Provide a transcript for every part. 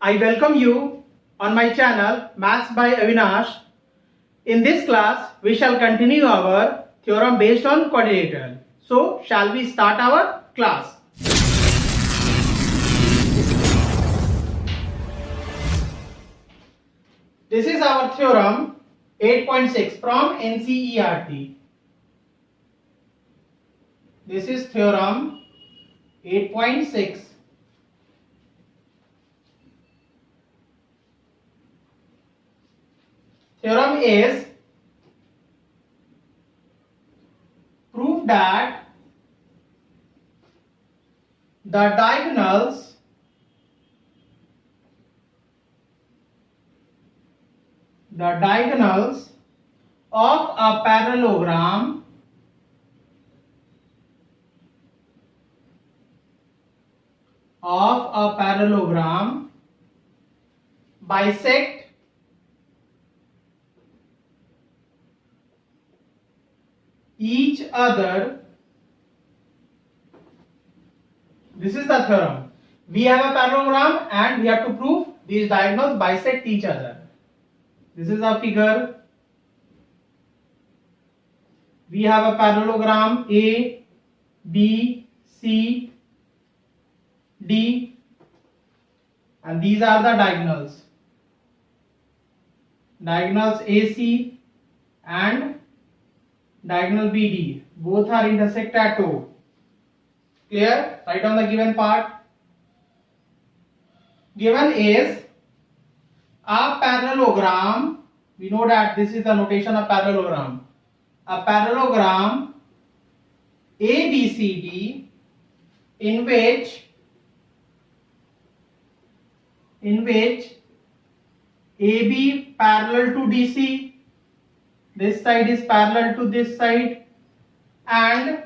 I welcome you on my channel Maths by Avinash. In this class, we shall continue our theorem based on quadrilateral. So, shall we start our class? This is our theorem 8.6 from NCERT. This is theorem 8.6. Theorem is prove that the diagonals of a parallelogram bisect each other. This is the theorem. We have a parallelogram and we have to prove these diagonals bisect each other. This is a figure. We have a parallelogram A, B, C, D, and these are the diagonals. Diagonals AC and diagonal BD. Both are intersect at O. Clear? Write down the given part. Given is a parallelogram. We know that this is the notation of parallelogram. A parallelogram ABCD in which AB parallel to DC, this side is parallel to this side, and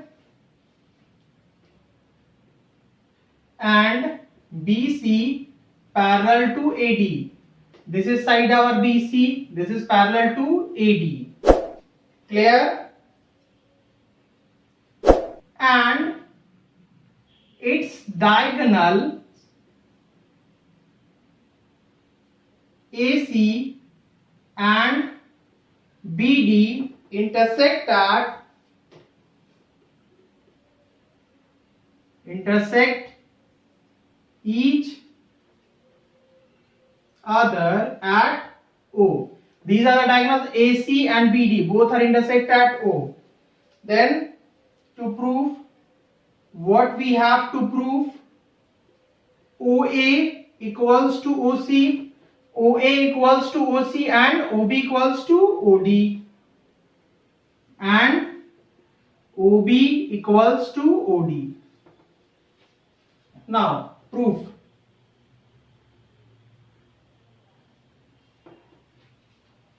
BC parallel to AD. This is side our BC, this is parallel to AD. Clear? And its diagonal AC and BD intersect each other at O. These are the diagonals AC and BD, both are intersect at O. Then to prove, what we have to prove? OA equals to OC, OA equals to OC, and OB equals to OD, and OB equals to OD. Now proof.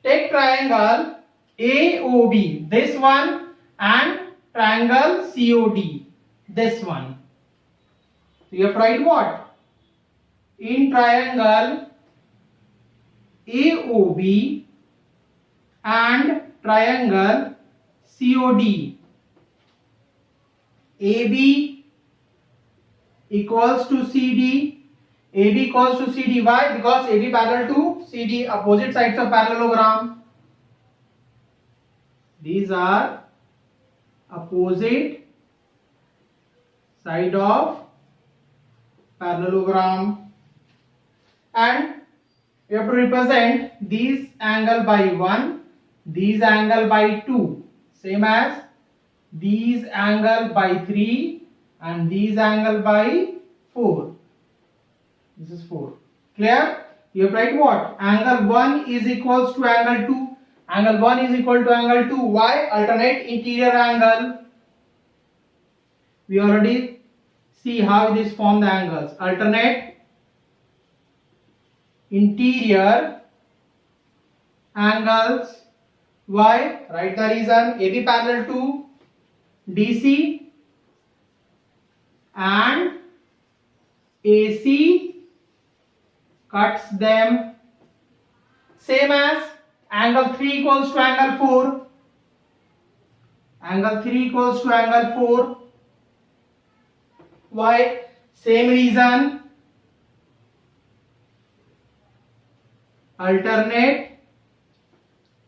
Take triangle AOB, this one, and triangle COD, this one. So you have to write what? In triangle AOB and triangle COD, AB equals to CD, AB equals to CD. Why? Because AB parallel to CD, opposite sides of parallelogram. These are opposite side of parallelogram, and you have to represent these angle by 1, these angle by 2, same as these angle by 3, and these angle by 4. This is 4. Clear? You have to write what? Angle 1 is equals to angle 2. Angle 1 is equal to angle 2. Why? Alternate interior angle. We already see how this form the angles. Alternate interior angles. Why? Write the reason. AB parallel to DC and AC cuts them. Same as angle 3 equals to angle 4. Angle 3 equals to angle 4. Why? Same reason. alternate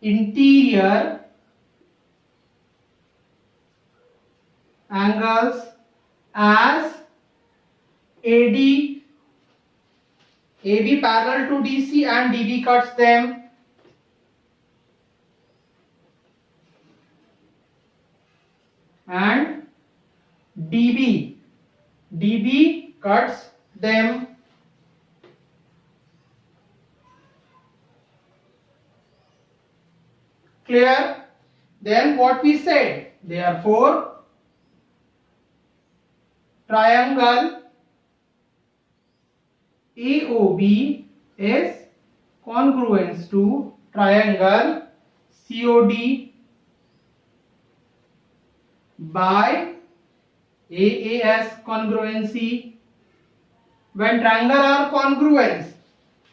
interior angles as AB parallel to DC and DB cuts them. And DB cuts them. Clear? Then what we said, therefore triangle AOB is congruent to triangle COD by AAS congruency. When triangle are congruent,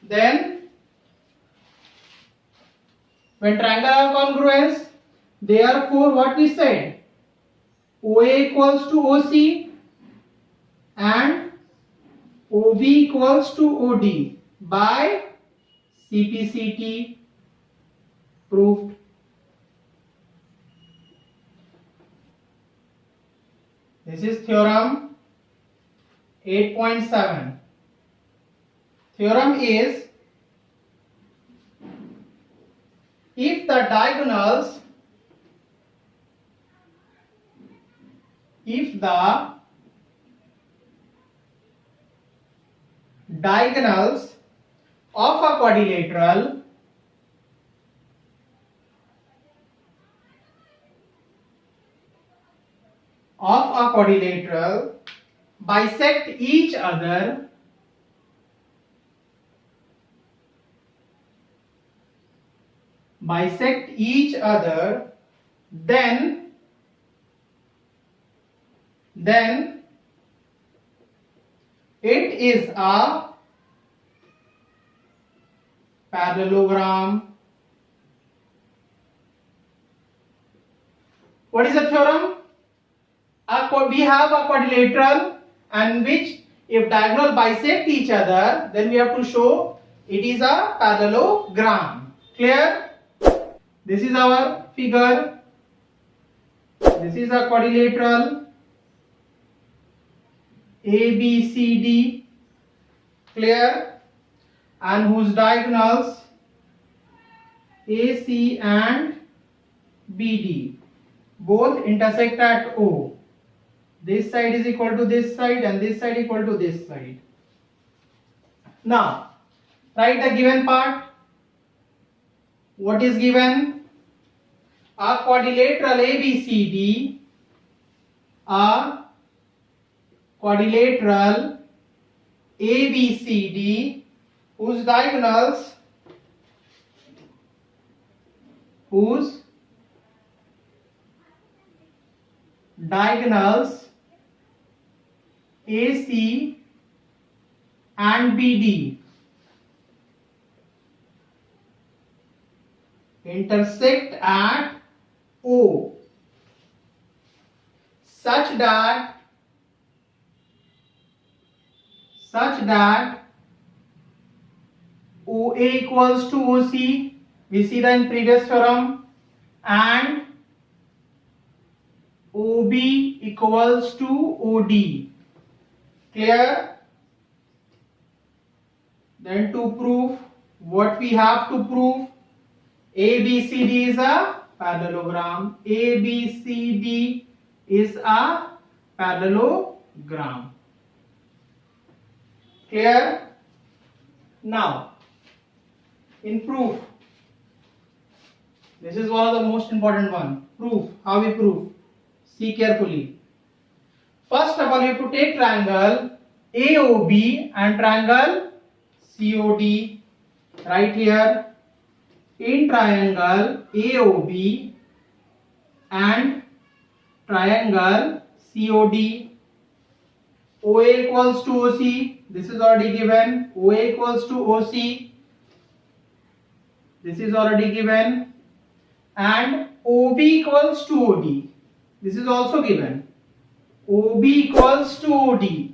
then therefore what we said, OA equals to OC and OB equals to OD by CPCT, proved. This is theorem 8.7. Theorem is, if the diagonals of a quadrilateral bisect each other, then it is a parallelogram. What is the theorem? We have a quadrilateral and which if diagonal bisect each other, then we have to show it is a parallelogram. Clear? This is our figure. This is a quadrilateral ABCD. Clear? And whose diagonals AC and BD both intersect at O. This side is equal to this side and this side equal to this side. Now write the given part. What is given? A quadrilateral ABCD, whose diagonals AC and BD intersect at O such that OA equals to OC, we see that in previous theorem, and OB equals to OD. Clear? Then to prove, what we have to prove, ABCD is a parallelogram. ABCD is a parallelogram. Clear? Now, in proof, this is one of the most important one. Proof. How we prove? See carefully. First of all, you have to take triangle AOB and triangle COD. Right here, in triangle AOB and triangle COD, OA equals to OC. This is already given. OA equals to OC. This is already given. And OB equals to OD. This is also given. OB equals to OD.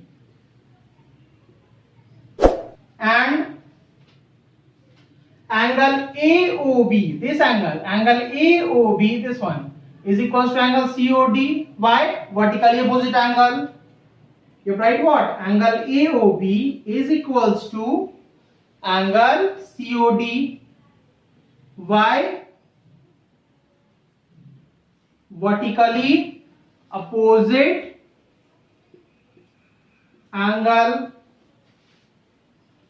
angle AOB, this angle AOB, this one is equals to angle COD. Why? Vertically opposite angle. You write what? Angle AOB is equals to angle COD. Why? Vertically opposite angle.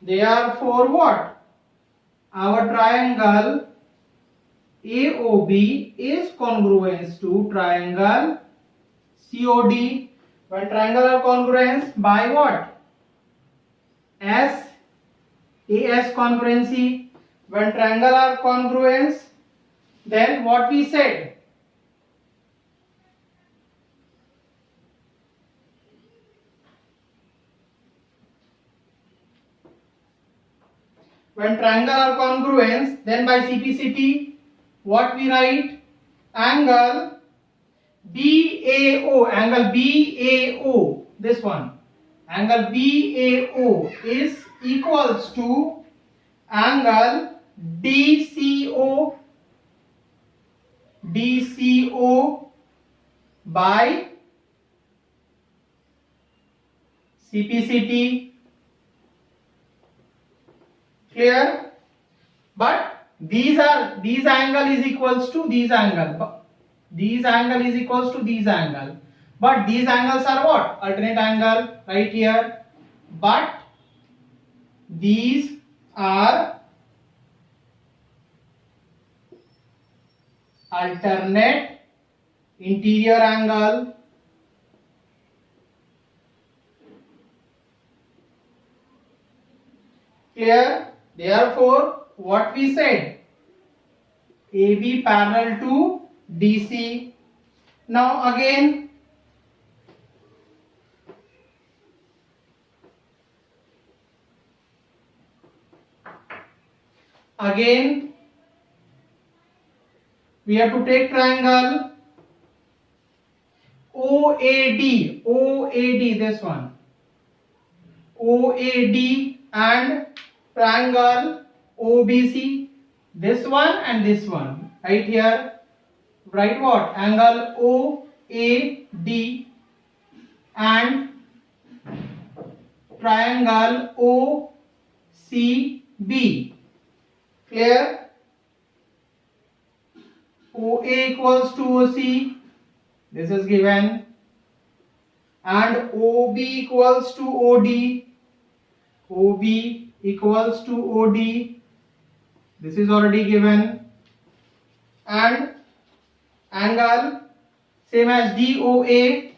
Therefore what? Our triangle AOB is congruent to triangle COD. When triangle are congruent by what? AS congruency. When triangle are congruent, then what we said? When triangle are congruent, then by CPCT, what we write? Angle BAO, this one, angle BAO is equals to angle DCO by CPCT. Clear? But these angle is equals to these angle. These angle is equals to these angle. But these angles are what? Alternate angle right here. But these are alternate interior angle. Clear? Therefore, what we said? AB parallel to DC. Now again, we have to take triangle OAD, this one, OAD, and triangle OBC, this one and this one, right here. Write what? Angle OAD and triangle OCB. Clear? OA equals to OC, this is given, and OB equals to OD, OB equals to OD, this is already given, and angle same as DOA,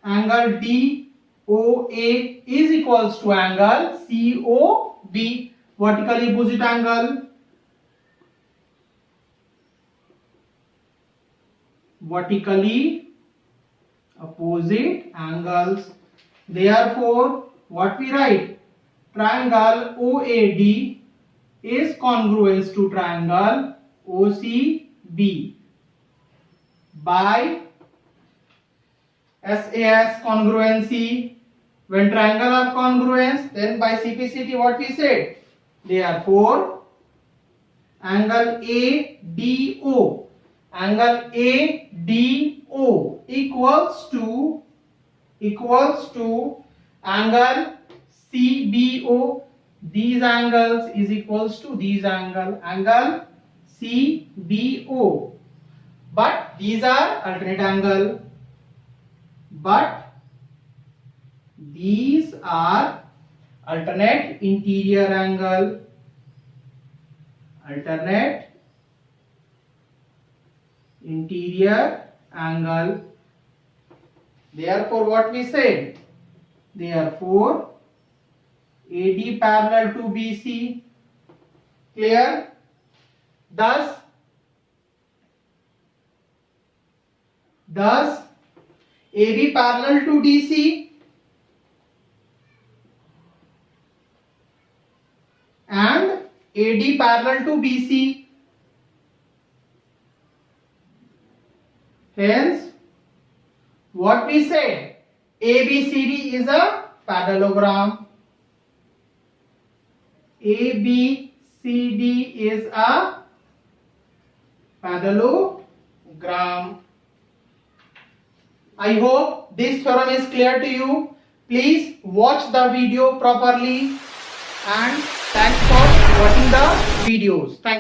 angle DOA is equals to angle COB, vertically opposite angle. Vertically opposite angles. Therefore, what we write? Triangle OAD is congruent to triangle OCB by SAS congruency. When triangle are congruent, then by CPCT what we said? Therefore, angle ADO equals to angle CBO. These angles is equals to these angle CBO. But these are alternate angle. But these are alternate interior angle. Alternate interior angle. Therefore, what we said? Therefore, AD parallel to BC. Clear? Thus AB parallel to DC and AD parallel to BC. Hence, what we said? ABCD is a parallelogram. ABCD CD is a parallelogram. I hope this theorem is clear to you. Please watch the video properly and thanks for watching the videos. Thank you.